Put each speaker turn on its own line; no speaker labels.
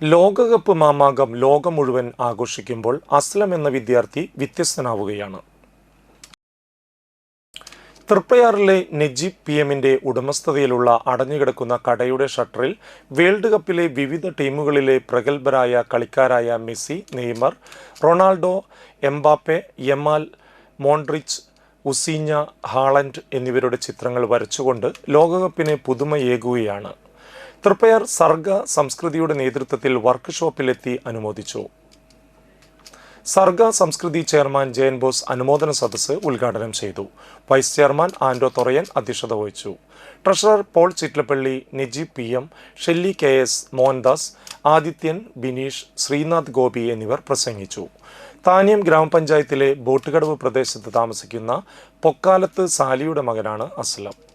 ലോകകപ്പ് മാമാങ്കം ലോകം മുഴുവൻ ആഘോഷിക്കുമ്പോൾ അസ്ലം എന്ന വിദ്യാർത്ഥി വ്യത്യസ്തനാവുകയാണ്. തൃപ്പയാറിലെ നജീബ് PM-ന്റെ ഉടമസ്ഥതയിലുള്ള അടഞ്ഞുകിടക്കുന്ന കടയുടെ ഷട്ടറിൽ വേൾഡ് കപ്പിലെ വിവിധ ടീമുകളിലെ പ്രഗത്ഭരായ കളിക്കാരായ Messi, Neymar, Ronaldo, Mbappe, Yamal, മോൺട്രിച്ച്, ഉസീഞ്ഞ, ഹാളൻഡ് എന്നിവരുടെ ചിത്രങ്ങൾ വരച്ചുകൊണ്ട് ലോകകപ്പിന് പുതുമയേകുകയാണ്. തൃപ്പയാർ സർഗ സംസ്കൃതിയുടെ നേതൃത്വത്തിൽ വർക്ക്ഷോപ്പിലെത്തി അനുമോദിച്ചു. സർഗ സംസ്കൃതി ചെയർമാൻ ജയൻ ബോസ് അനുമോദന സദസ്സ് ഉദ്ഘാടനം ചെയ്തു. വൈസ് ചെയർമാൻ ആൻഡോ തൊറയൻ അധ്യക്ഷത വഹിച്ചു. Treasurer Paul Chittilappally, Najeeb PM, Shelly KS, Mohandas, Adithyan, Bineesh, Sreenath Gopi എന്നിവർ പ്രസംഗിച്ചു. താന്യം ഗ്രാമപഞ്ചായത്തിലെ ബോട്ടുകടവ് പ്രദേശത്ത് താമസിക്കുന്ന പൊക്കാലത്ത് സാലിയുടെ മകനാണ് അസ്ലം.